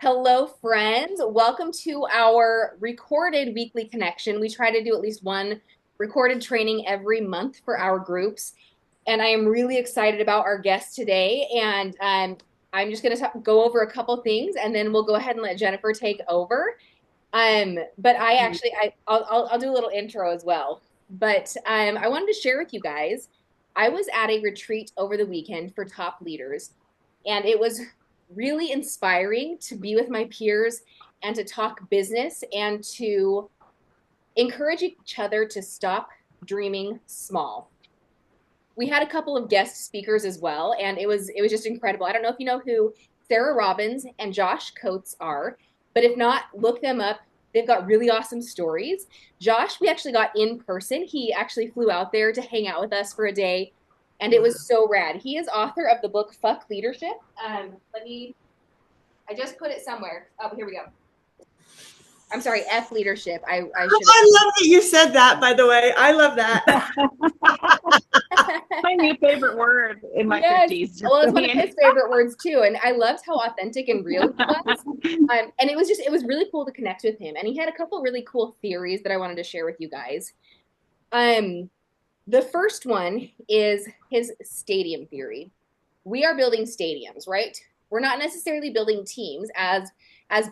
Hello, friends. Welcome to our recorded weekly connection. We try to do at least one recorded training every month for our groups. And I am really excited about our guest today. And I'm just going to go over a couple things and then we'll go ahead and let Jennifer take over. But I'll do a little intro as well. But I wanted to share with you guys, I was at a retreat over the weekend for top leaders, and it was really inspiring to be with my peers and to talk business and to encourage each other to stop dreaming small. We had a couple of guest speakers as well, and it was just incredible. I don't know if you know who Sarah Robbins and Josh Coates are, but if not, look them up. They've got really awesome stories. Josh, we actually got in person. He actually flew out there to hang out with us for a day, and it was so rad. He is author of the book Fuck Leadership. I just put it somewhere. Oh, here we go. I'm sorry, F Leadership. I should. I love that you said that, by the way. I love that. My new favorite word in my Yes. 50s. Well, it's one of his favorite words too. And I loved how authentic and real he was. And it was really cool to connect with him. And he had a couple really cool theories that I wanted to share with you guys. The first one is his stadium theory. We are building stadiums, right? We're not necessarily building teams as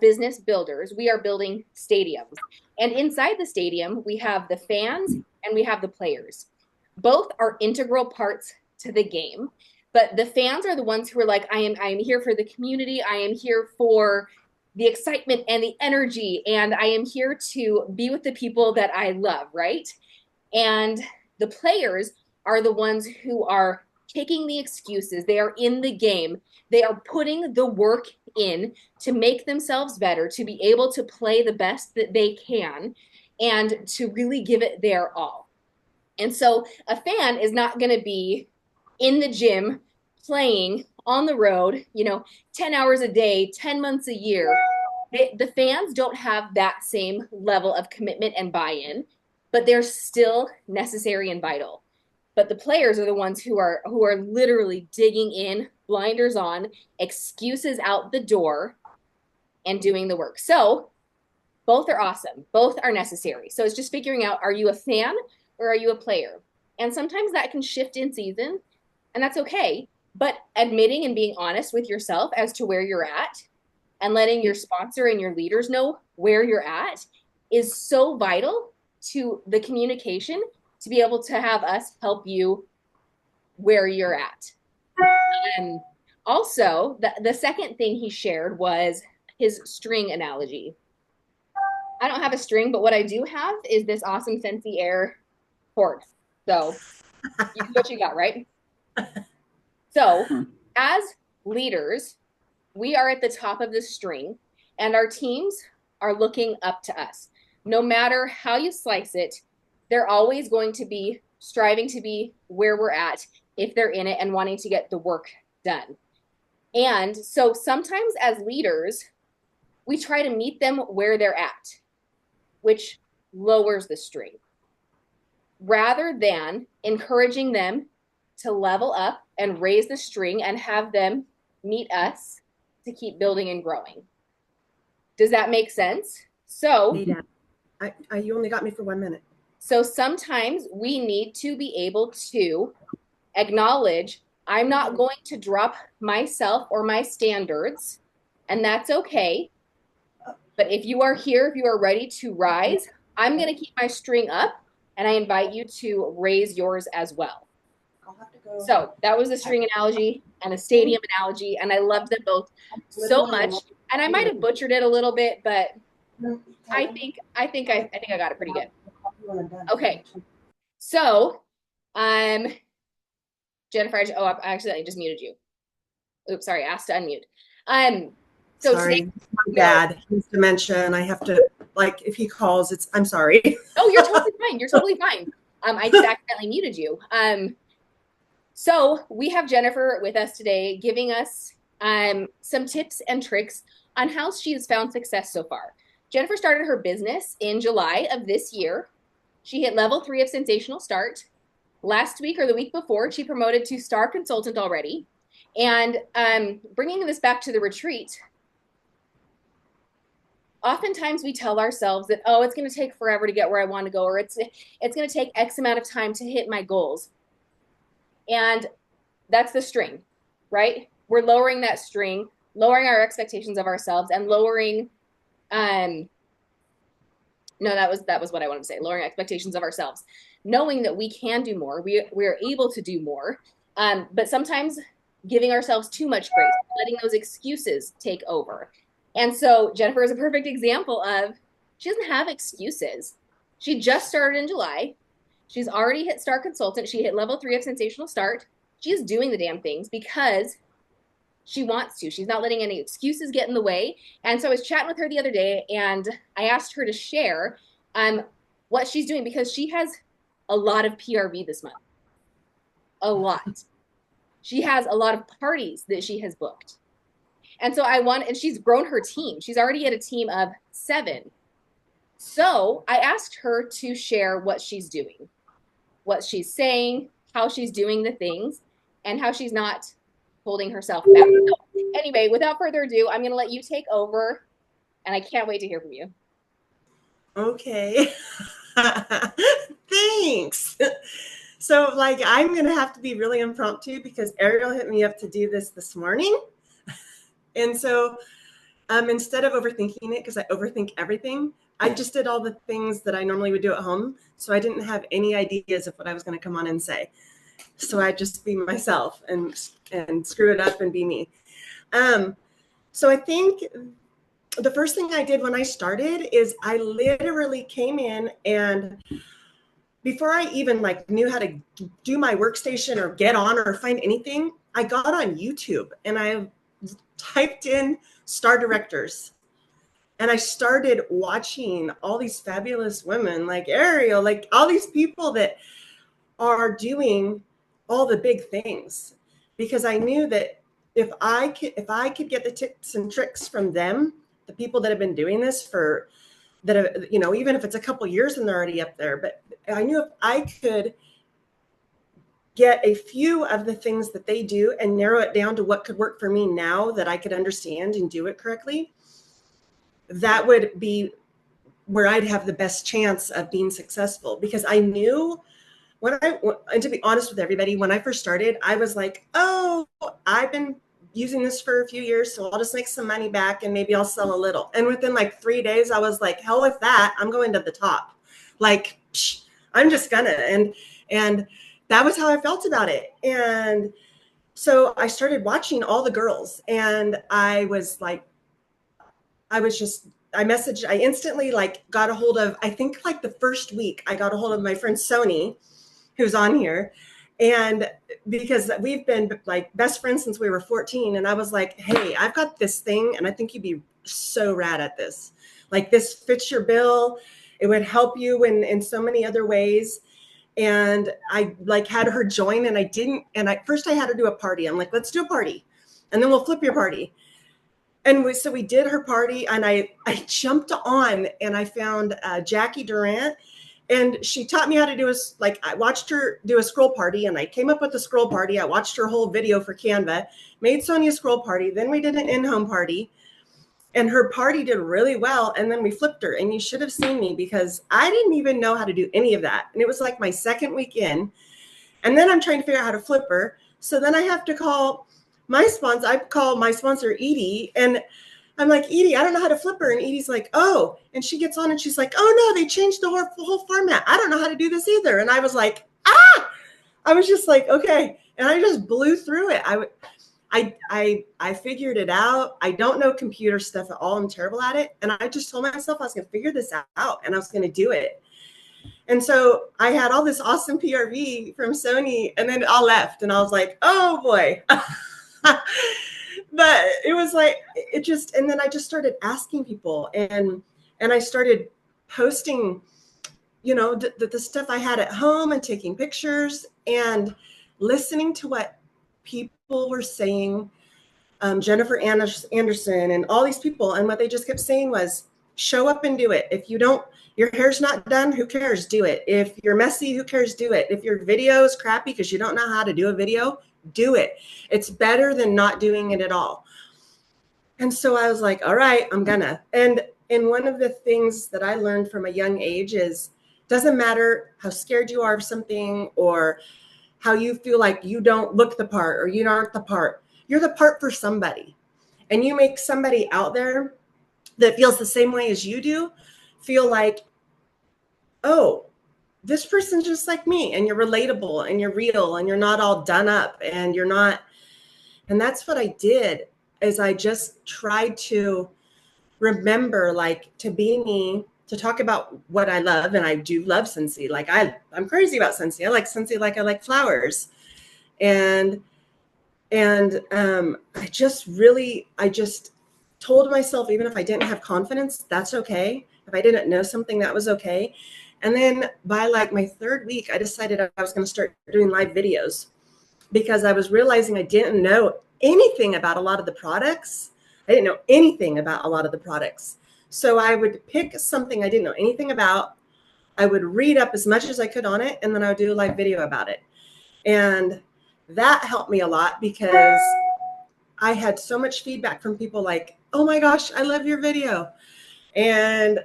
business builders. We are building stadiums. And inside the stadium, we have the fans and we have the players. Both are integral parts to the game, but the fans are the ones who are like, I am here for the community. I am here for the excitement and the energy, and I am here to be with the people that I love, right? And the players are the ones who are taking the excuses. They are in the game. They are putting the work in to make themselves better, to be able to play the best that they can, and to really give it their all. And so a fan is not going to be in the gym playing on the road, 10 hours a day, 10 months a year. The fans don't have that same level of commitment and buy-in, but they're still necessary and vital. But the players are the ones who are literally digging in, blinders on, excuses out the door, and doing the work. So both are awesome. Both are necessary. So it's just figuring out, are you a fan or are you a player? And sometimes that can shift in season, and that's okay. But admitting and being honest with yourself as to where you're at and letting your sponsor and your leaders know where you're at is so vital to the communication to be able to have us help you where you're at. And also, the second thing he shared was his string analogy. I don't have a string, but what I do have is this awesome Scentsy Air cord. So you do what you got, right? So as leaders, we are at the top of the string, and our teams are looking up to us. No matter how you slice it, they're always going to be striving to be where we're at if they're in it and wanting to get the work done. And so sometimes as leaders, we try to meet them where they're at, which lowers the string, rather than encouraging them to level up and raise the string and have them meet us to keep building and growing. Does that make sense? So, You only got me for 1 minute. So sometimes we need to be able to acknowledge, I'm not going to drop myself or my standards, and that's okay. But if you are here, if you are ready to rise, I'm going to keep my string up, and I invite you to raise yours as well. I'll have to go. So that was a string analogy and a stadium analogy, and I loved them both so much. And I might have butchered it a little bit, but I think I got it pretty good. Okay. So, Jennifer, I accidentally just muted you. Oops, sorry, asked to unmute. So sorry, today, my dad, his dementia, and I have to, if he calls, I'm sorry. Oh, you're totally fine. You're totally fine. I just accidentally muted you. So we have Jennifer with us today, giving us some tips and tricks on how she has found success so far. Jennifer started her business in July of this year. She hit level 3 of Sensational Start. Last week or the week before, she promoted to Star Consultant already. And bringing this back to the retreat, oftentimes we tell ourselves that, oh, it's going to take forever to get where I want to go, or it's going to take X amount of time to hit my goals. And that's the string, right? We're lowering that string, lowering our expectations of ourselves, and lowering no, that was what I wanted to say, lowering expectations of ourselves, knowing that we can do more, we're able to do more, but sometimes giving ourselves too much grace, letting those excuses take over. And so Jennifer is a perfect example of, she doesn't have excuses. She just started in July. She's already hit Star Consultant. She hit level 3 of Sensational Start. She's doing the damn things because she wants to. She's not letting any excuses get in the way. And so I was chatting with her the other day, and I asked her to share what she's doing, because she has a lot of PRV this month. A lot. She has a lot of parties that she has booked. And so and she's grown her team. She's already at a team of 7. So I asked her to share what she's doing, what she's saying, how she's doing the things, and how she's not holding herself back. So anyway, without further ado, I'm going to let you take over, and I can't wait to hear from you. Okay. Thanks. So I'm going to have to be really impromptu because Ariel hit me up to do this morning. And so instead of overthinking it, because I overthink everything, I just did all the things that I normally would do at home. So I didn't have any ideas of what I was going to come on and say. So I just be myself and screw it up and be me. So I think the first thing I did when I started is I literally came in, and before I even knew how to do my workstation or get on or find anything, I got on YouTube and I typed in star directors. And I started watching all these fabulous women like Ariel, like all these people that are doing all the big things, because I knew that if I could get the tips and tricks from them, the people that have been doing this for that, even if it's a couple years and they're already up there, but I knew if I could get a few of the things that they do and narrow it down to what could work for me now that I could understand and do it correctly, that would be where I'd have the best chance of being successful. Because I knew and to be honest with everybody, when I first started, I was like, oh, I've been using this for a few years, so I'll just make some money back and maybe I'll sell a little. And within 3 days, I was like, hell with that. I'm going to the top. I'm just gonna. And that was how I felt about it. And so I started watching all the girls, and I instantly got a hold of, I think the first week I got a hold of my friend Sony, who's on here. And because we've been best friends since we were 14. And I was like, hey, I've got this thing and I think you'd be so rad at this. This fits your bill. It would help you in so many other ways. And I had her join, and I didn't. And first I had her do a party. I'm like, let's do a party and then we'll flip your party. And so we did her party, and I jumped on and I found Jackie Durant. And she taught me how to do I watched her do a scroll party, and I came up with the scroll party. I watched her whole video for Canva, made Sonia a scroll party. Then we did an in-home party, and her party did really well. And then we flipped her, and you should have seen me because I didn't even know how to do any of that. And it was my second week in, and then I'm trying to figure out how to flip her. So then I have to call my sponsor. I call my sponsor, Edie, and I'm like, Edie, I don't know how to flip her. And Edie's like, oh, and she gets on and she's like, oh no, they changed the whole format. I don't know how to do this either. And I was like, I was just like, okay. And I just blew through it. I figured it out. I don't know computer stuff at all. I'm terrible at it. And I just told myself I was going to figure this out and I was going to do it. And so I had all this awesome PRV from Sony, and then it all left. And I was like, oh boy. But it was and then I just started asking people, and I started posting, the stuff I had at home and taking pictures and listening to what people were saying. Jennifer Anderson and all these people. And what they just kept saying was, show up and do it. If your hair's not done, who cares? Do it. If you're messy, who cares? Do it. If your video is crappy because you don't know how to do a video, do it. It's better than not doing it at all. And so I was like, all right, I'm gonna. And And one of the things that I learned from a young age is doesn't matter how scared you are of something or how you feel like you don't look the part or you aren't the part. You're the part for somebody. And you make somebody out there that feels the same way as you do feel like, oh, this person's just like me, and you're relatable and you're real and you're not all done up and you're not. And that's what I did is I just tried to remember, like, to be me, to talk about what I love. And I do love Scentsy. Like I'm crazy about Scentsy. I like Scentsy like I like flowers. And I just told myself, even if I didn't have confidence, that's okay. If I didn't know something, that was okay. And then by like my third week, I decided I was going to start doing live videos because I was realizing I didn't know anything about a lot of the products. I didn't know anything about a lot of the products. So I would pick something I didn't know anything about. I would read up as much as I could on it, and then I would do a live video about it. And that helped me a lot because I had so much feedback from people like, oh my gosh, I love your video. And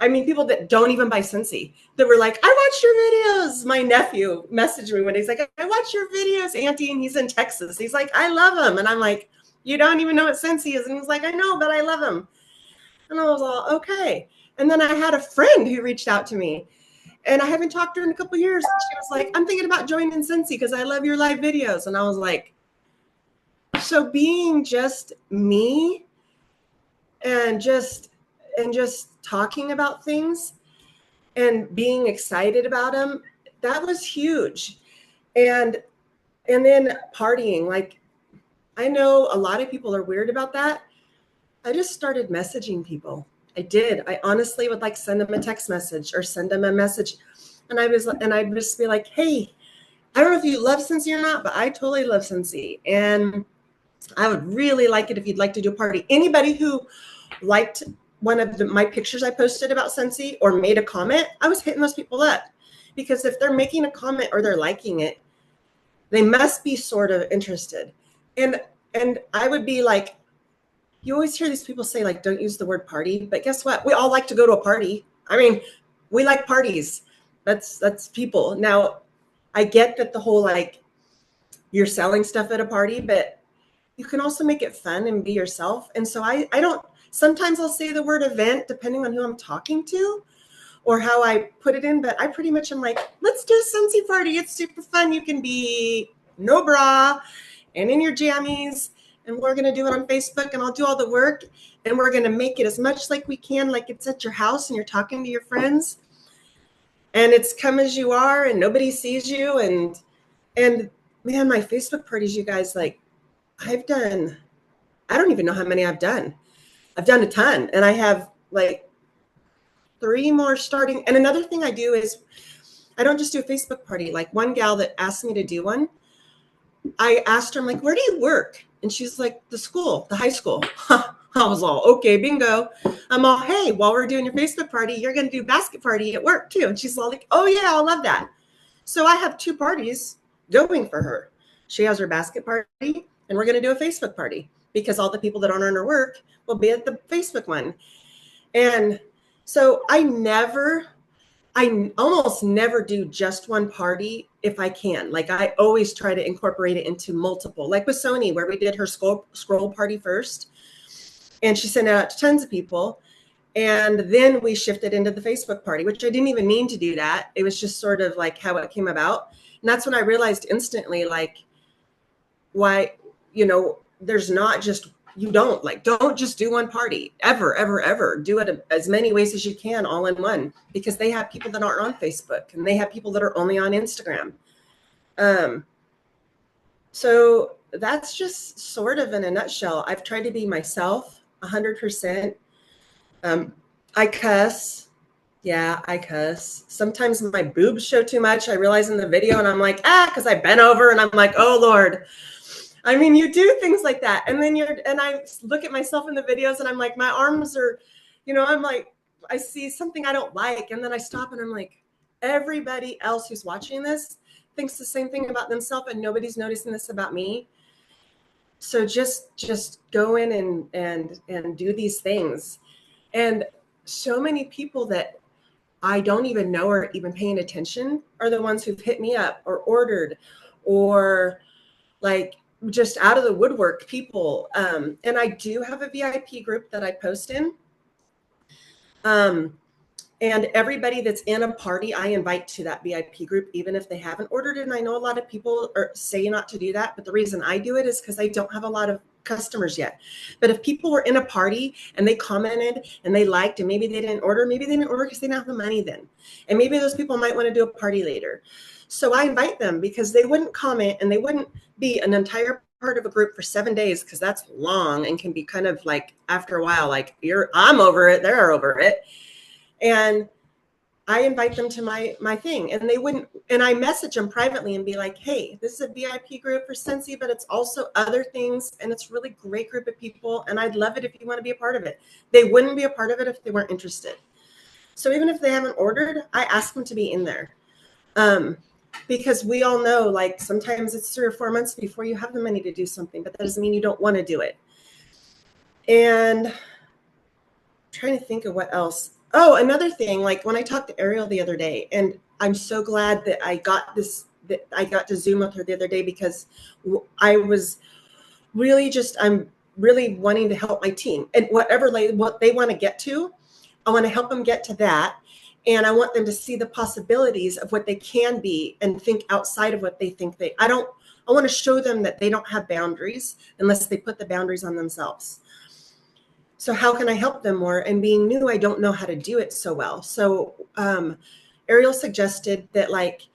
I mean, people that don't even buy Scentsy that were like, I watched your videos. My nephew messaged me when he's like, I watch your videos, Auntie, and he's in Texas. He's like, I love him. And I'm like, you don't even know what Scentsy is. And he's like, I know, but I love him. And I was all, okay. And then I had a friend who reached out to me and I haven't talked to her in a couple of years. She was like, I'm thinking about joining Scentsy because I love your live videos. And I was like, so being just me and just talking about things and being excited about them, that was huge. And then partying, like, I know a lot of people are weird about that. I just started messaging people. I did. I honestly would like send them a text message or send them a message. And I'd just be like, hey, I don't know if you love Scentsy or not, but I totally love Scentsy. And I would really like it if you'd like to do a party. Anybody who liked one of my pictures I posted about Scentsy or made a comment, I was hitting those people up. Because if they're making a comment or they're liking it, they must be sort of interested. And I would be like, you always hear these people say, like, don't use the word party. But guess what? We all like to go to a party. I mean, we like parties. That's people. Now, I get that the whole, like, you're selling stuff at a party, but you can also make it fun and be yourself. And so I don't, sometimes I'll say the word event depending on who I'm talking to or how I put it in, but I pretty much am like, let's do a Scentsy party. It's super fun. You can be no bra and in your jammies, and we're going to do it on Facebook, and I'll do all the work, and we're going to make it as much like we can, like it's at your house and you're talking to your friends, and it's come as you are and nobody sees you. And man, my Facebook parties, you guys, like, I don't even know how many I've done. I've done a ton, and I have like 3 more starting. And another thing I do is I don't just do a Facebook party. Like one gal that asked me to do one, I asked her, I'm like, where do you work? And she's like, the high school. I was all, okay, bingo. I'm all, hey, while we're doing your Facebook party, you're going to do basket party at work too. And she's all like, oh yeah, I love that. So I have 2 parties going for her. She has her basket party, and we're going to do a Facebook party because all the people that aren't on her work will be at the Facebook one. And so I almost never do just one party if I can. Like I always try to incorporate it into multiple, like with Sony, where we did her scroll party first. And she sent it out to tons of people. And then we shifted into the Facebook party, which I didn't even mean to do that. It was just sort of like how it came about. And that's when I realized instantly, like, why, there's not just, don't just do one party ever. Do it as many ways as you can all in one, because they have people that aren't on Facebook and they have people that are only on Instagram. So that's just sort of in a nutshell. I've tried to be myself 100%. I cuss. Yeah, I cuss. Sometimes my boobs show too much. I realize in the video and I'm like, because I bent over and I'm like, oh Lord. I mean, you do things like that. And then I look at myself in the videos and I'm like, my arms are, I'm like, I see something I don't like. And then I stop and I'm like, everybody else who's watching this thinks the same thing about themselves and nobody's noticing this about me. So just go in and do these things. And so many people that I don't even know are even paying attention are the ones who've hit me up or ordered, or like just out of the woodwork people. And I do have a VIP group that I post in. Um, and everybody that's in a party, I invite to that VIP group, even if they haven't ordered it. And I know a lot of people say not to do that, but the reason I do it is because I don't have a lot of customers yet. But if people were in a party and they commented and they liked, and maybe they didn't order because they didn't have the money then. And maybe those people might want to do a party later. So I invite them because they wouldn't comment and they wouldn't be an entire part of a group for 7 days, because that's long and can be kind of like, after a while, like I'm over it, they're over it. And I invite them to my thing, and they wouldn't, and I message them privately and be like, hey, this is a VIP group for Scentsy, but it's also other things, and it's a really great group of people, and I'd love it if you want to be a part of it. They wouldn't be a part of it if they weren't interested. So even if they haven't ordered, I ask them to be in there. Because we all know, like, sometimes it's 3 or 4 months before you have the money to do something, but that doesn't mean you don't want to do it. And I'm trying to think of what else. Oh, another thing, like when I talked to Ariel the other day, and I'm so glad that I got to Zoom with her the other day, because I was really I'm really wanting to help my team, and what they want to get to, I want to help them get to that. And I want them to see the possibilities of what they can be and think outside of what they think I want to show them that they don't have boundaries unless they put the boundaries on themselves. So how can I help them more? And being new, I don't know how to do it so well. So Ariel suggested that, like,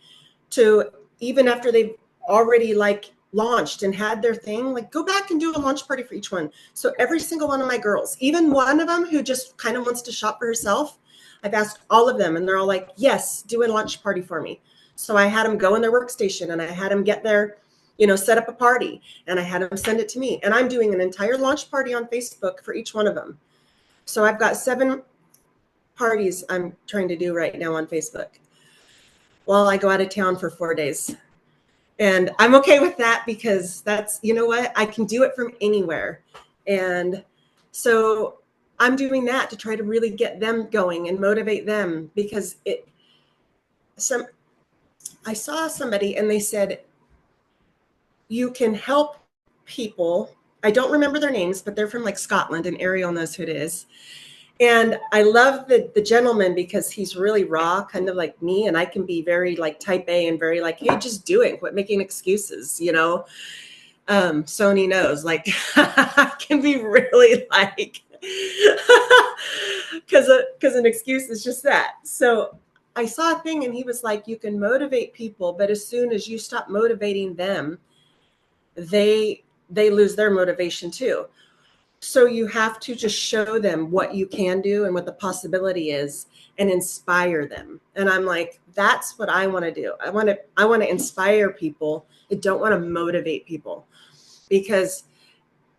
to, even after they've already like launched and had their thing, like, go back and do a launch party for each one. So every single one of my girls, even one of them who just kind of wants to shop for herself, I've asked all of them, and they're all like, yes, do a launch party for me. So I had them go in their workstation, and I had them get their, set up a party, and I had them send it to me. And I'm doing an entire launch party on Facebook for each one of them. So I've got 7 parties I'm trying to do right now on Facebook while I go out of town for 4 days. And I'm okay with that, because that's, you know what, I can do it from anywhere. And so I'm doing that to try to really get them going and motivate them, because I saw somebody and they said, you can help people. I don't remember their names, but they're from like Scotland, and Ariel knows who it is. And I love the gentleman, because he's really raw, kind of like me. And I can be very like type A and very like, hey, just do it. Quit making excuses, Sony knows, like, I can be really like, because an excuse is just that. So I saw a thing, and he was like, you can motivate people, but as soon as you stop motivating them, they lose their motivation too. So you have to just show them what you can do and what the possibility is, and inspire them. And I'm like, that's what I want to do. I want to inspire people. I don't want to motivate people, because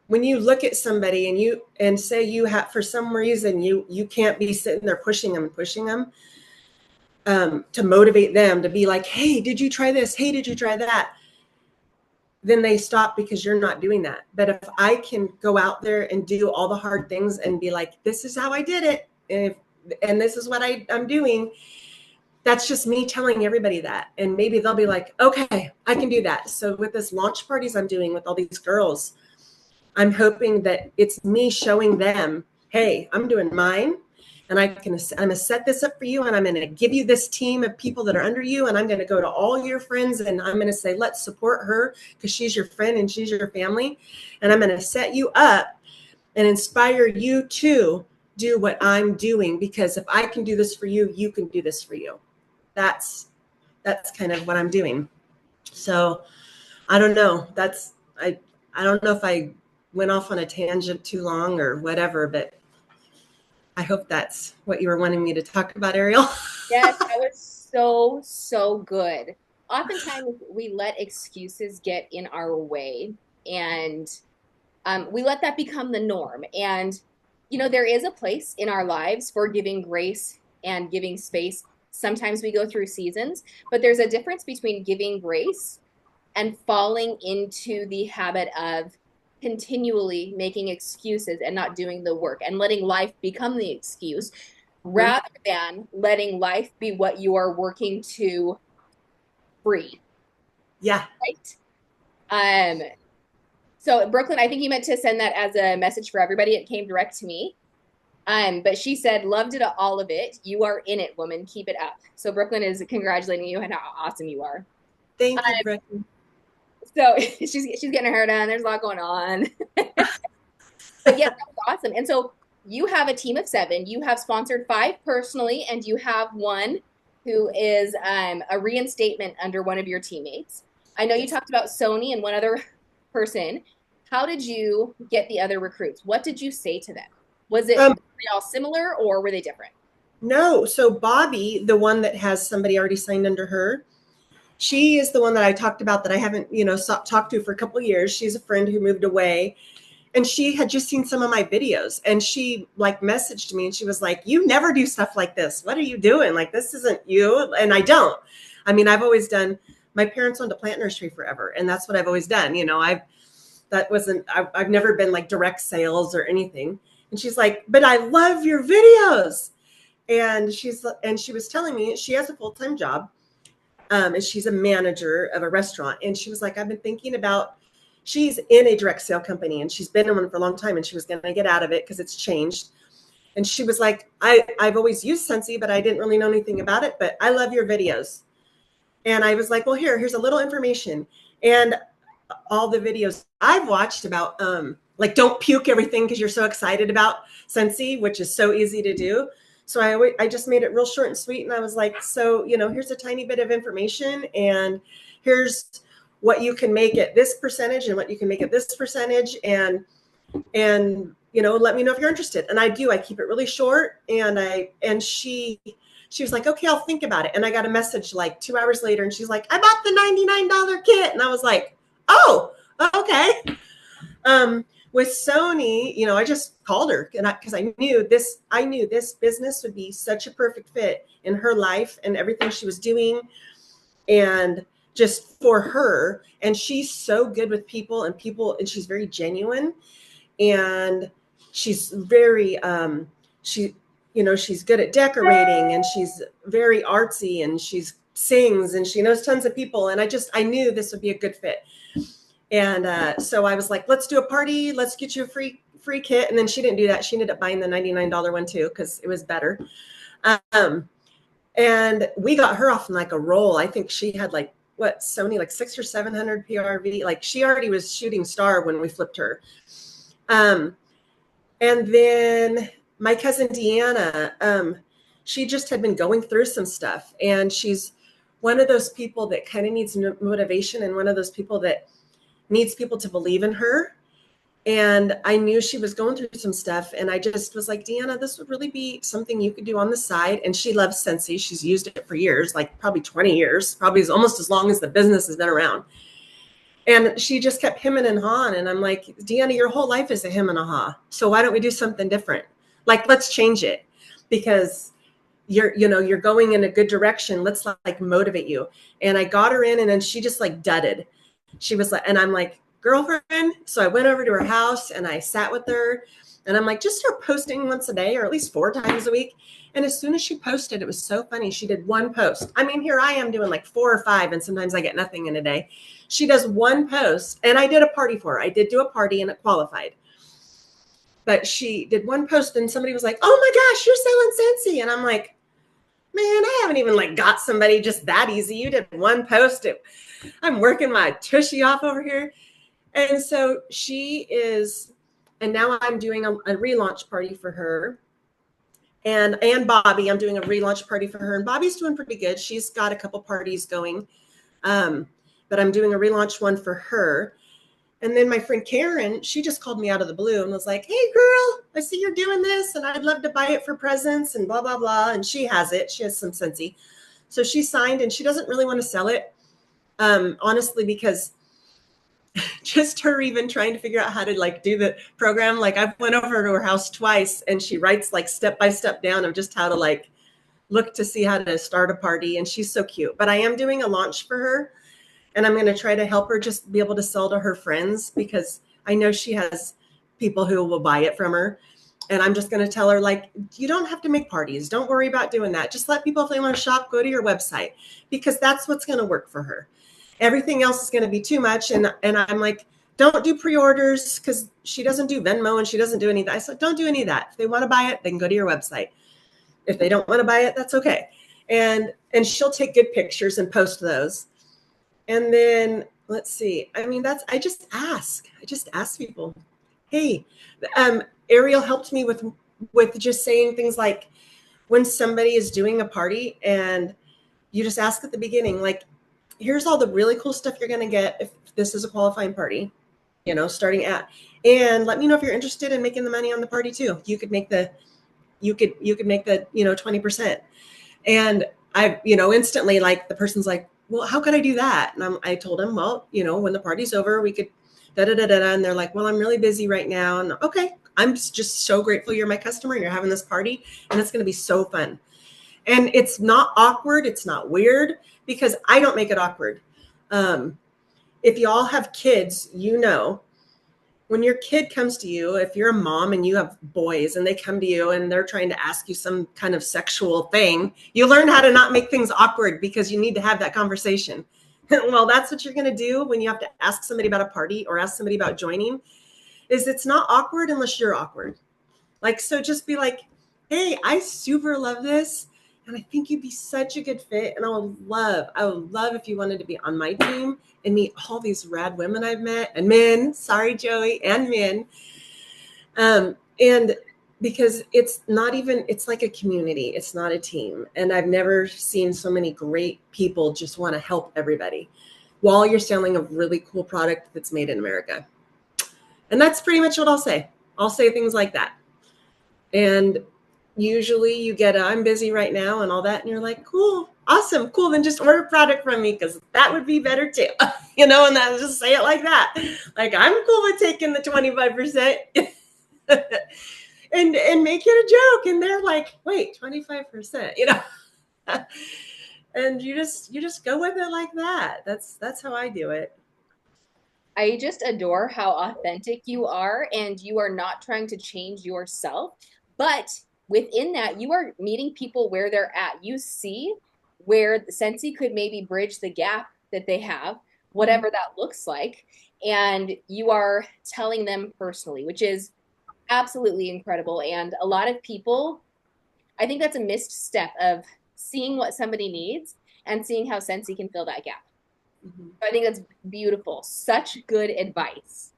when you look at somebody and say you have, for some reason, you can't be sitting there pushing them to motivate them to be like, hey, did you try this? Hey, did you try that? Then they stop, because you're not doing that. But if I can go out there and do all the hard things and be like, this is how I did it, and this is what I'm doing, that's just me telling everybody that. And maybe they'll be like, okay, I can do that. So with this launch parties I'm doing with all these girls, I'm hoping that it's me showing them, hey, I'm doing mine, and I'm going to set this up for you, and I'm going to give you this team of people that are under you, and I'm going to go to all your friends, and I'm going to say, let's support her, because she's your friend and she's your family, and I'm going to set you up and inspire you to do what I'm doing, because if I can do this for you, you can do this for you. That's kind of what I'm doing. So I don't know. I don't know if I went off on a tangent too long or whatever, but I hope that's what you were wanting me to talk about, Ariel. Yes, that was so, so good. Oftentimes, we let excuses get in our way, and we let that become the norm. And, there is a place in our lives for giving grace and giving space. Sometimes we go through seasons, but there's a difference between giving grace and falling into the habit of continually making excuses and not doing the work and letting life become the excuse Mhm. rather than letting life be what you are working to free, Yeah. right? So Brooklyn, I think you meant to send that as a message for everybody. It came direct to me. But she said, loved it, all of it. You are in it, woman. Keep it up. So Brooklyn is congratulating you and how awesome you are. Thank you, Brittany. So she's getting her hair done. There's a lot going on. But yes, that was awesome. And so you have a team of 7. You have sponsored 5 personally, and you have one who is a reinstatement under one of your teammates. I know you Yes. talked about Sony and one other person. How did you get the other recruits? What did you say to them? Was it, were Um, they all similar or were they different? no. So Bobby, the one that has somebody already signed under her, she is the one that I talked about that I haven't, talked to for a couple of years. She's a friend who moved away, and she had just seen some of my videos, and she like messaged me and she was like, "You never do stuff like this. What are you doing? Like, this isn't you." And I don't. I mean, I've always done, my parents owned a plant nursery forever, and that's what I've always done. I've never been like direct sales or anything. And she's like, "But I love your videos." And she was telling me she has a full-time job, and she's a manager of a restaurant. And she was like, "I've been thinking about," she's in a direct sale company and she's been in one for a long time, and she was going to get out of it because it's changed. And she was like, I've always used Scentsy, but I didn't really know anything about it, but I love your videos. And I was like, well, here's a little information. And all the videos I've watched about, like, don't puke everything because you're so excited about Scentsy, which is so easy to do. So I just made it real short and sweet. And I was like, so, here's a tiny bit of information, and here's what you can make at this percentage and what you can make at this percentage. And let me know if you're interested. And I do. I keep it really short. And she was like, okay, I'll think about it. And I got a message like 2 hours later, and she's like, I bought the $99 kit. And I was like, oh, okay. With Sony, I just called her, and because I knew this business would be such a perfect fit in her life and everything she was doing, and just for her. And she's so good with people, and she's very genuine, and she's very she's good at decorating, and she's very artsy, and she sings, and she knows tons of people. And I knew this would be a good fit. And so I was like, let's do a party. Let's get you a free kit. And then she didn't do that. She ended up buying the $99 one too, because it was better. And we got her off in like a roll. I think she had like, Sony, like 600 or 700 PRV. Like, she already was shooting star when we flipped her. And then my cousin Deanna, she just had been going through some stuff, and she's one of those people that kind of needs motivation, and one of those people that needs people to believe in her. And I knew she was going through some stuff, and I just was like, Deanna, this would really be something you could do on the side. And she loves Scentsy. She's used it for years, like probably 20 years, probably almost as long as the business has been around. And she just kept hemming and hawing. And I'm like, Deanna, your whole life is a hem and a haw. So why don't we do something different? Like, let's change it, because you're going in a good direction. Let's like motivate you. And I got her in, and then she just like dudded. She was like, and I'm like, girlfriend. So I went over to her house and I sat with her, and I'm like, just start posting once a day, or at least 4 times a week. And as soon as she posted, it was so funny. She did one post. I mean, here I am doing like 4 or 5, and sometimes I get nothing in a day. She does one post, and I did a party for her. I did do a party, and it qualified. But she did one post, and somebody was like, oh my gosh, you're selling Scentsy. And I'm like, man, I haven't even like got somebody just that easy. You did one post. I'm working my tushy off over here. And so she is, and now I'm doing a relaunch party for her. And Bobby, I'm doing a relaunch party for her. And Bobby's doing pretty good. She's got a couple parties going. But I'm doing a relaunch one for her. And then my friend Karen, she just called me out of the blue and was like, hey, girl, I see you're doing this, and I'd love to buy it for presents and blah, blah, blah. And she has it. She has some Scentsy. So she signed, and she doesn't really want to sell it, honestly, because just her even trying to figure out how to like do the program. Like, I went over to her house twice, and she writes like step by step down of just how to like look to see how to start a party. And she's so cute. But I am doing a launch for her, and I'm going to try to help her just be able to sell to her friends, because I know she has people who will buy it from her. And I'm just going to tell her, like, you don't have to make parties. Don't worry about doing that. Just let people, if they want to shop, go to your website, because that's what's going to work for her. Everything else is going to be too much. And I'm like, don't do pre-orders, because she doesn't do Venmo and she doesn't do any of that. I said, don't do any of that. If they want to buy it, they can go to your website. If they don't want to buy it, that's okay. And she'll take good pictures and post those. And then let's see. I mean, I just ask people, hey, Ariel helped me with just saying things like, when somebody is doing a party and you just ask at the beginning, like, here's all the really cool stuff you're going to get if this is a qualifying party, starting at, and let me know if you're interested in making the money on the party too. You could make the 20%. And I, instantly, like, the person's like, well, how could I do that? And I told him, well, when the party's over, we could da-da-da-da-da. And they're like, well, I'm really busy right now. And okay, I'm just so grateful you're my customer and you're having this party, and it's going to be so fun. And it's not awkward. It's not weird, because I don't make it awkward. If y'all have kids, when your kid comes to you, if you're a mom and you have boys and they come to you and they're trying to ask you some kind of sexual thing, you learn how to not make things awkward, because you need to have that conversation. Well, that's what you're going to do when you have to ask somebody about a party or ask somebody about joining, is it's not awkward unless you're awkward. Like, so just be like, hey, I super love this, and I think you'd be such a good fit. And I would love if you wanted to be on my team and meet all these rad women I've met, and men, sorry, Joey, and men. And because it's like a community. It's not a team. And I've never seen so many great people just want to help everybody while you're selling a really cool product that's made in America. And that's pretty much what I'll say. I'll say things like that. And usually you get I'm busy right now and all that. And you're like, cool, awesome, cool. Then just order product from me, because that would be better too. And then just say it like that. Like, I'm cool with taking the 25% and make it a joke. And they're like, wait, 25%, and you just go with it like that. That's how I do it. I just adore how authentic you are, and you are not trying to change yourself, but within that, you are meeting people where they're at. You see where Scentsy could maybe bridge the gap that they have, whatever that looks like, and you are telling them personally, which is absolutely incredible. And a lot of people, I think that's a missed step of seeing what somebody needs and seeing how Scentsy can fill that gap. Mm-hmm. I think that's beautiful. Such good advice.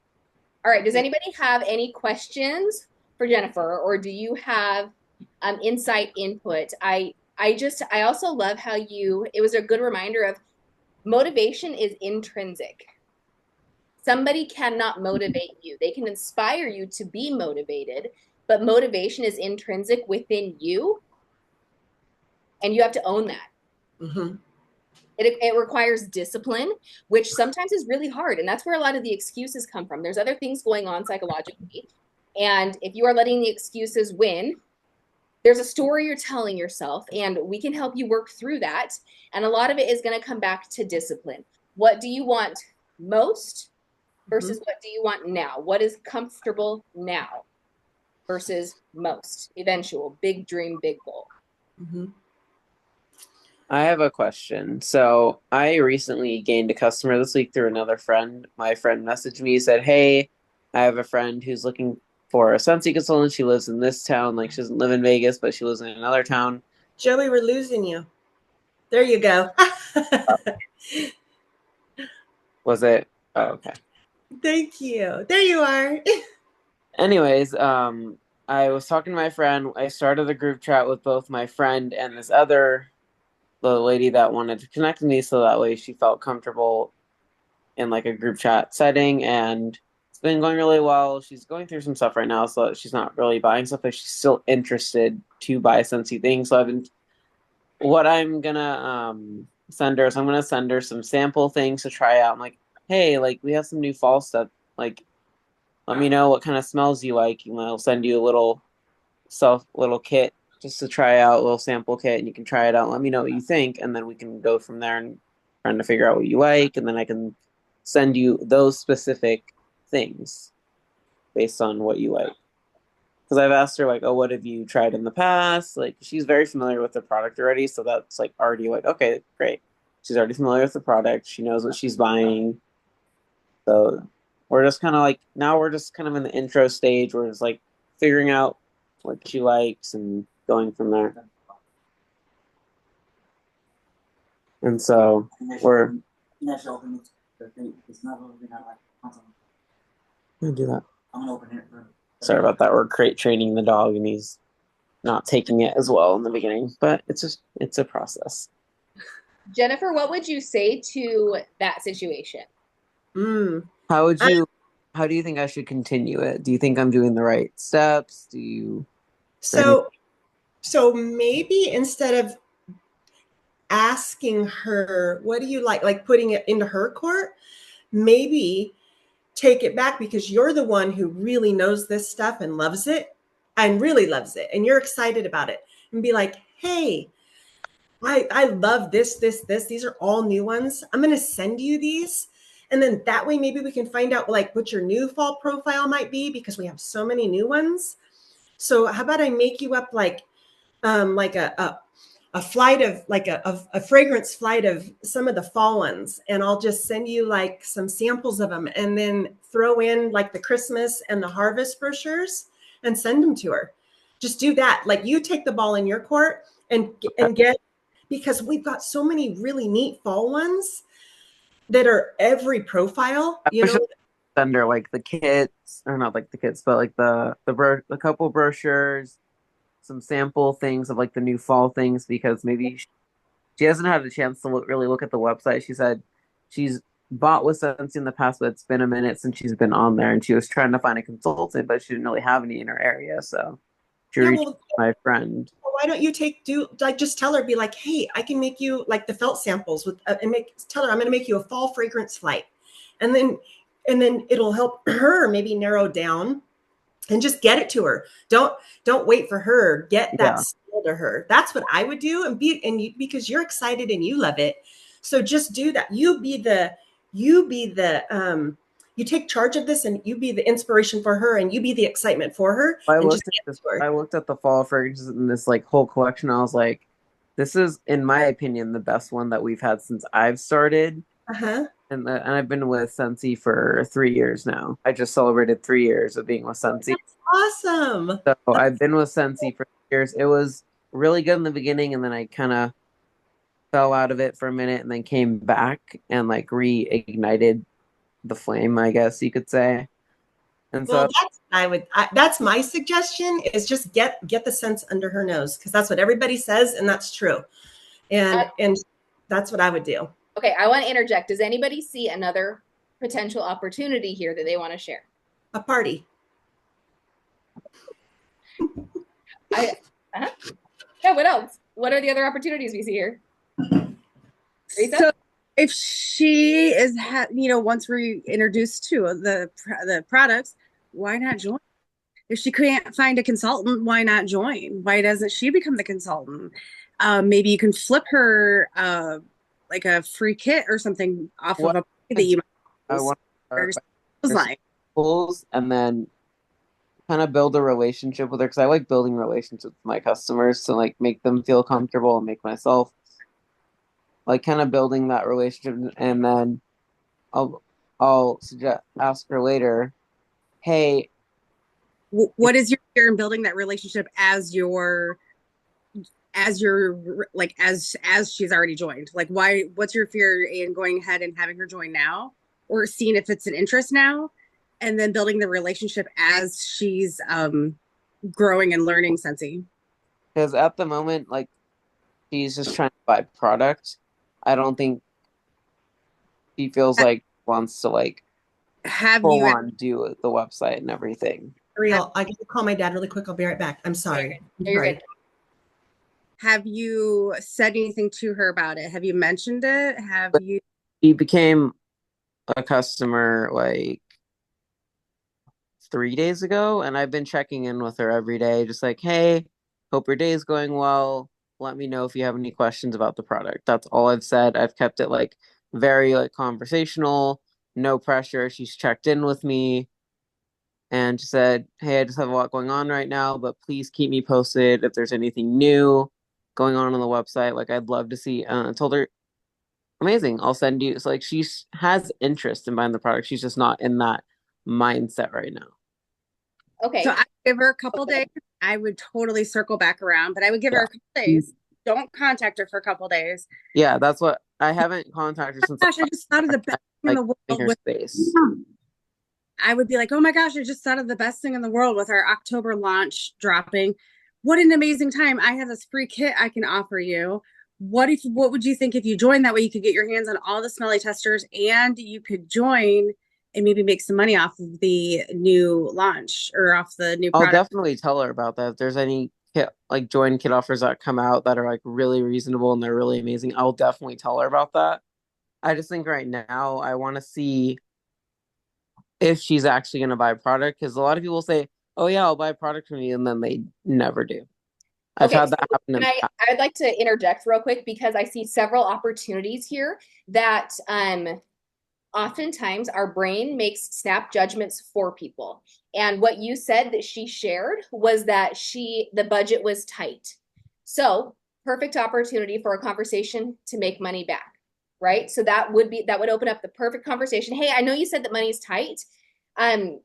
All right. Does anybody have any questions for Jennifer, or do you have insight input? I also love how it was a good reminder of motivation is intrinsic. Somebody cannot motivate you. They can inspire you to be motivated, but motivation is intrinsic within you, and you have to own that. Mm-hmm. It requires discipline, which sometimes is really hard. And that's where a lot of the excuses come from. There's other things going on psychologically. And if you are letting the excuses win, there's a story you're telling yourself, and we can help you work through that. And a lot of it is going to come back to discipline. What do you want most versus what do you want now? What is comfortable now versus most? Eventual, big dream, big goal. Mm-hmm. I have a question. So I recently gained a customer this week through another friend. My friend messaged me, said, hey, I have a friend who's looking for a Scentsy consultant. She lives in this town. Like, she doesn't live in Vegas, but she lives in another town. Joey, we're losing you. There you go. Was it? Oh, okay. Thank you. There you are. Anyways, I was talking to my friend. I started a group chat with both my friend and this other the lady that wanted to connect with me, so that way she felt comfortable in like a group chat setting, and it's been going really well. She's going through some stuff right now, so she's not really buying stuff, but she's still interested to buy Scentsy things. So what I'm gonna send her is I'm gonna send her some sample things to try out. I'm like, hey, like, we have some new fall stuff. Like, let me know what kind of smells you like. I'll send you a little kit just to try out, a little sample kit, and you can try it out. Let me know what you think, and then we can go from there and trying to figure out what you like, and then I can send you those specific things. based on what you like. Because I've asked her like, oh, what have you tried in the past? Like she's very familiar with the product already, so that's like already like, okay, great. She's already familiar with the product. She knows what she's buying. So we're just kind of like now we're just kind of in the intro stage where it's like figuring out what she likes and going from there. And so we're gonna do that. Sorry about that. We're crate training the dog and he's not taking it as well in the beginning, but it's a process. Jennifer, what would you say to that situation? How do you think I should continue it? Do you think I'm doing the right steps? Do you So maybe instead of asking her, what do you like putting it into her court, maybe take it back because you're the one who really knows this stuff and loves it and really loves it. And you're excited about it and be like, hey, I love this. These are all new ones. I'm going to send you these. And then that way, maybe we can find out like what your new fall profile might be because we have so many new ones. So how about I make you up like a flight of like a fragrance flight of some of the fall ones. And I'll just send you like some samples of them and then throw in like the Christmas and the harvest brochures and send them to her. Just do that. Like you take the ball in your court and get, because we've got so many really neat fall ones that are every profile, you know. Send her like the kits, or not like the kits, but like the couple brochures, some sample things of like the new fall things because maybe she hasn't had a chance to really look at the website. She said she's bought with Scentsy in the past, but it's been a minute since she's been on there, and she was trying to find a consultant, but she didn't really have any in her area, so she reached out to my friend. Why don't you just tell her, be like, hey, I can make you like the felt samples with and tell her I'm going to make you a fall fragrance flight, and then it'll help her maybe narrow down and just get it to her. Don't wait for her. Get that skill to her. That's what I would do, because you're excited and you love it. So just do that. You take charge of this and you be the inspiration for her and you be the excitement for her. I looked at the fall fragrances in this like whole collection. I was like, this is, in my opinion, the best one that we've had since I've started. And I've been with Scentsy for 3 years now. I just celebrated 3 years of being with Scentsy. That's awesome. So I've been with Scentsy for years. It was really good in the beginning, and then I kind of fell out of it for a minute, and then came back and like reignited the flame, I guess you could say. And so that's my suggestion is just get the sense under her nose because that's what everybody says and that's true. And that's what I would do. Okay, I want to interject. Does anybody see another potential opportunity here that they want to share? A party. Yeah, what else? What are the other opportunities we see here? So if she is, once we're introduced to the products, why not join? If she can't find a consultant, why not join? Why doesn't she become the consultant? Maybe you can flip her like a free kit or something off of a that you might. I want to and then kind of build a relationship with her because I like building relationships with my customers to like make them feel comfortable and make myself like kind of building that relationship. And then I'll ask her later, hey, what is your fear in building that relationship as she's already joined? Like, what's your fear in going ahead and having her join now, or seeing if it's an interest now, and then building the relationship as she's growing and learning Scentsy? Because at the moment, like, she's just trying to buy product. I don't think she feels like wants to like do the website and everything. Real, I gotta call my dad really quick. I'll be right back. I'm sorry. You're good. Have you said anything to her about it? Have you mentioned it? She became a customer like 3 days ago, and I've been checking in with her every day, just like, hey, hope your day is going well. Let me know if you have any questions about the product. That's all I've said. I've kept it like very like conversational, no pressure. She's checked in with me. and she said, "Hey, I just have a lot going on right now, but please keep me posted if there's anything new going on the website. Like, I'd love to see." I told her, "Amazing, I'll send you." So like, she has interest in buying the product. She's just not in that mindset right now. Okay. So I give her a couple days. I would totally circle back around, but I would give her Yeah. a couple days. Don't contact her for a couple days. Yeah, that's what I haven't contacted her since Gosh, I just thought of the best thing in like the in world her with. space. I would be like, oh my gosh, I just thought of the best thing in the world with our October launch dropping. What an amazing time. I have this free kit I can offer you. What would you think if you joined? That way you could get your hands on all the smelly testers and you could join and maybe make some money off of the new launch or off the new I'll product. definitely tell her about that. If there's any kit like join kit offers that come out that are like really reasonable and they're really amazing, I'll definitely tell her about that. I just think right now I want to see if she's actually going to buy a product, because a lot of people say, "Oh yeah, I'll buy a product from you," and then they never do. I've Okay, had so that happen in the past. I'd like to interject real quick because I see several opportunities here that oftentimes our brain makes snap judgments for people. And what you said that she shared was that the budget was tight. So, perfect opportunity for a conversation to make money back, right? So that would open up the perfect conversation. Hey, I know you said that money is tight. Um,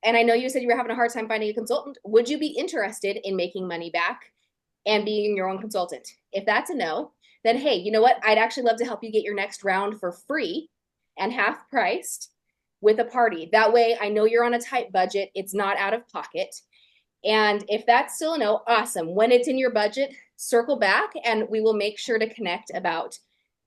and I know you said you were having a hard time finding a consultant. Would you be interested in making money back and being your own consultant? If that's a no, then hey, you know what? I'd actually love to help you get your next round for free and half priced with a party. That way, I know you're on a tight budget. It's not out of pocket. And if that's still a no, awesome. When it's in your budget, circle back and we will make sure to connect about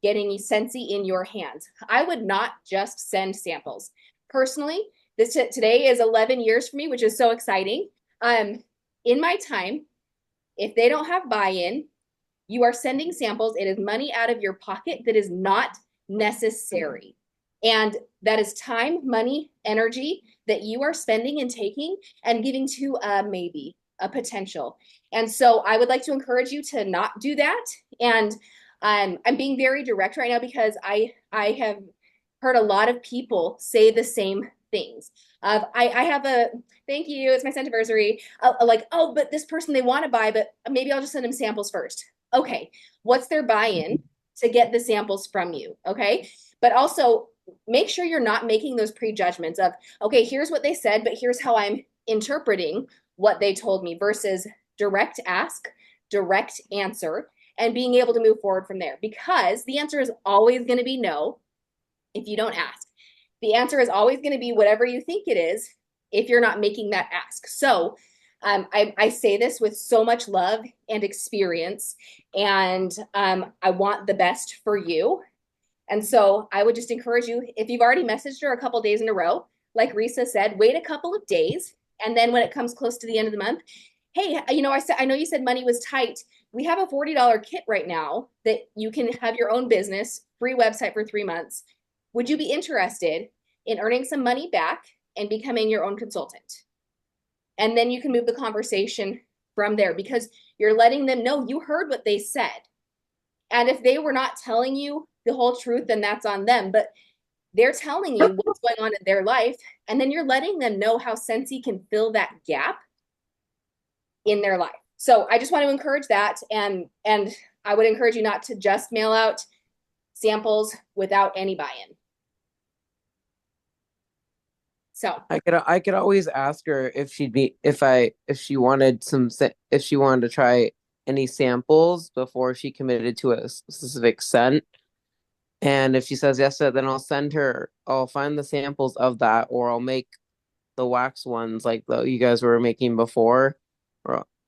getting Sensi in your hands. I would not just send samples. Personally, today is 11 years for me, which is so exciting. In my time, if they don't have buy-in, you are sending samples. It is money out of your pocket that is not necessary. And that is time, money, energy that you are spending and taking and giving to maybe a potential. And so I would like to encourage you to not do that. And I'm being very direct right now because I have heard a lot of people say the same things. I have a thank you. It's my anniversary. Like, oh, but this person they want to buy, but maybe I'll just send them samples first. Okay, what's their buy-in to get the samples from you? Okay, but also make sure you're not making those prejudgments of, okay, here's what they said, but here's how I'm interpreting what they told me versus direct ask, direct answer, and being able to move forward from there because the answer is always going to be no if you don't ask. The answer is always going to be whatever you think it is if you're not making that ask. So I say this with so much love and experience, and I want the best for you. And so I would just encourage you, if you've already messaged her a couple days in a row, like Risa said, wait a couple of days. And then when it comes close to the end of the month, hey, I know you said money was tight. We have a $40 kit right now that you can have your own business, free website for 3 months. Would you be interested in earning some money back and becoming your own consultant? And then you can move the conversation from there because you're letting them know you heard what they said. And if they were not telling you the whole truth, then that's on them. But they're telling you what's going on in their life. And then you're letting them know how Sensi can fill that gap in their life. So I just want to encourage that. And I would encourage you not to just mail out samples without any buy-in. So I could always ask her if she wanted to try any samples before she committed to a specific scent. And if she says yes to it, then I'll find the samples of that, or I'll make the wax ones like you guys were making before,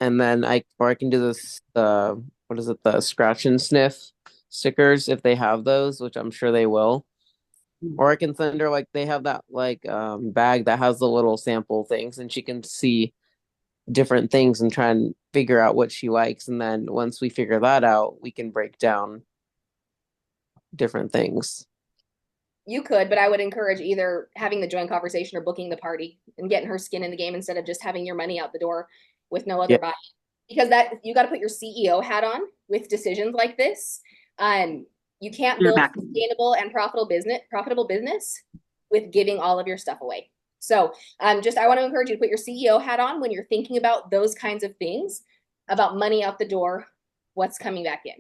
and then I can do this what is it, the scratch and sniff stickers if they have those, which I'm sure they will. Or I can send her like they have that bag that has the little sample things, and she can see different things and try and figure out what she likes. And then once we figure that out, we can break down different things. you could, but I would encourage either having the joint conversation or booking the party and getting her skin in the game instead of just having your money out the door with no other Yeah. buy. Because that you got to put your CEO hat on with decisions like this. You can't build a sustainable and profitable business with giving all of your stuff away. So just I want to encourage you to put your CEO hat on when you're thinking about those kinds of things, about money out the door, what's coming back in.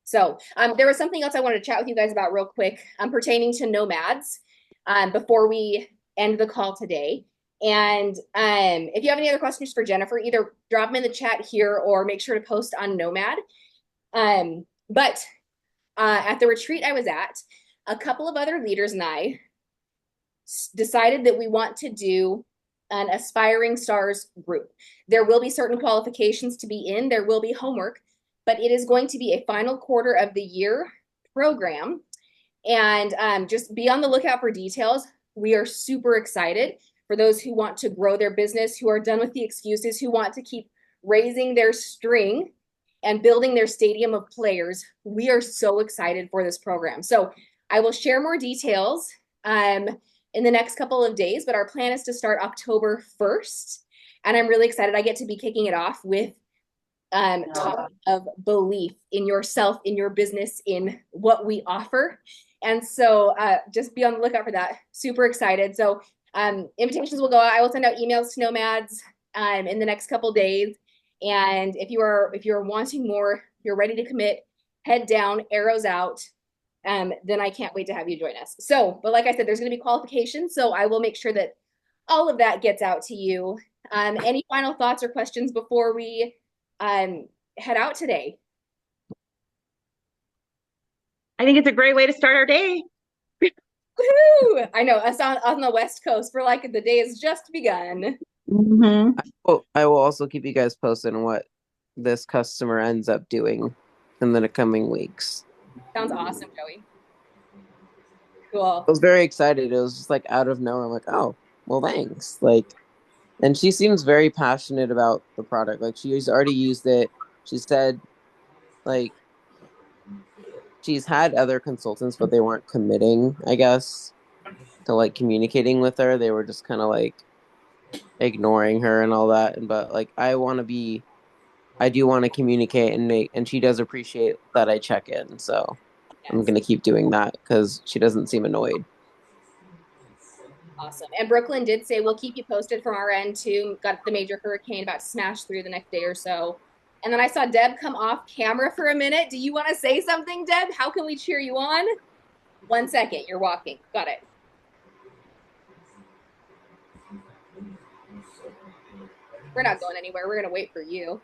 So there was something else I wanted to chat with you guys about real quick pertaining to nomads before we end the call today. And if you have any other questions for Jennifer, either drop them in the chat here or make sure to post on Nomad. But at the retreat I was at, a couple of other leaders and I decided that we want to do an Aspiring Stars group. There will be certain qualifications to be in, there will be homework, but it is going to be a final quarter of the year program. And just be on the lookout for details. We are super excited for those who want to grow their business, who are done with the excuses, who want to keep raising their string and building their stadium of players. We are so excited for this program. So I will share more details in the next couple of days, but our plan is to start October 1st. And I'm really excited. I get to be kicking it off with talk of belief in yourself, in your business, in what we offer. And so just be on the lookout for that. Super excited. So invitations will go out. I will send out emails to nomads in the next couple days. And if you're wanting more, you're ready to commit, head down, arrows out, then I can't wait to have you join us. So, but like I said, there's going to be qualifications. So I will make sure that all of that gets out to you. Any final thoughts or questions before we head out today? I think it's a great way to start our day. Woohoo! I know us on the West Coast, we're like the day has just begun. Mm-hmm. I will also keep you guys posted on what this customer ends up doing in the coming weeks. Sounds awesome, Joey. Cool. I was very excited. It was just like out of nowhere. I'm like, oh, well, thanks. Like, and she seems very passionate about the product. Like, she's already used it. She said, like, she's had other consultants, but they weren't committing, I guess, to like communicating with her. They were just kind of like ignoring her and all that. But like, I do want to communicate and she does appreciate that I check in. So I'm going to keep doing that because she doesn't seem annoyed. Awesome. And Brooklyn did say we'll keep you posted from our end too. Got the major hurricane about to smash through the next day or so. And then I saw Deb come off camera for a minute. Do you want to say something, Deb? How can we cheer you on? 1 second. You're walking. Got it. We're not going anywhere. We're going to wait for you.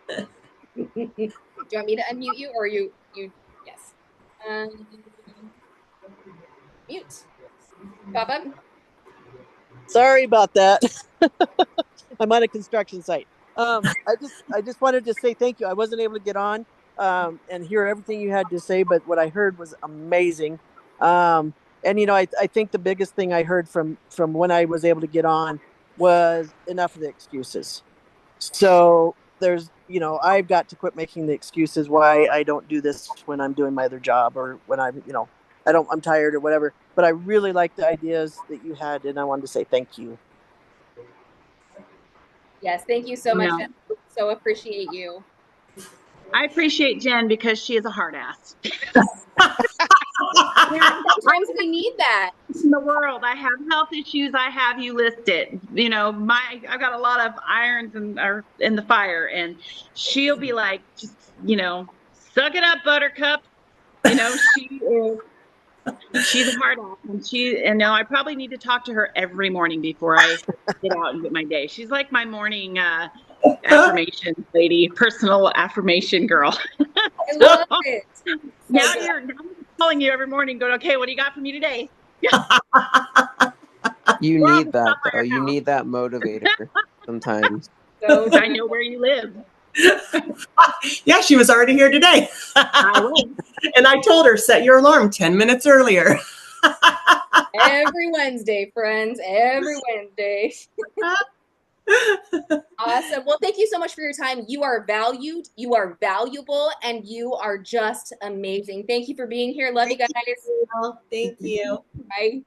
Do you want me to unmute you or you yes. Mute. Pop up. Sorry about that. I'm on a construction site. I just wanted to say thank you. I wasn't able to get on and hear everything you had to say, but what I heard was amazing. And I think the biggest thing I heard from when I was able to get on was enough of the excuses. So there's, I've got to quit making the excuses why I don't do this when I'm doing my other job or when I'm tired or whatever. But I really like the ideas that you had, and I wanted to say thank you. Yes, thank you so much. Jen. So appreciate you. I appreciate Jen because she is a hard ass. Sometimes we need that. In the world, I have health issues. I have you listed. I've got a lot of irons in the fire, and she'll be like, just suck it up, Buttercup. She's a hard ass, and I probably need to talk to her every morning before I get out and get my day. She's like my morning affirmation lady, personal affirmation girl. I love it. Now you're calling you every morning going, okay, what do you got for me today? You need that, though. You need that motivator sometimes. So I know where you live. Yeah, she was already here today. And I told her, set your alarm 10 minutes earlier. Every Wednesday, friends. Every Wednesday. Awesome. Well, thank you so much for your time. You are valued, you are valuable, and you are just amazing. Thank you for being here. Love you guys. Thank you. Bye.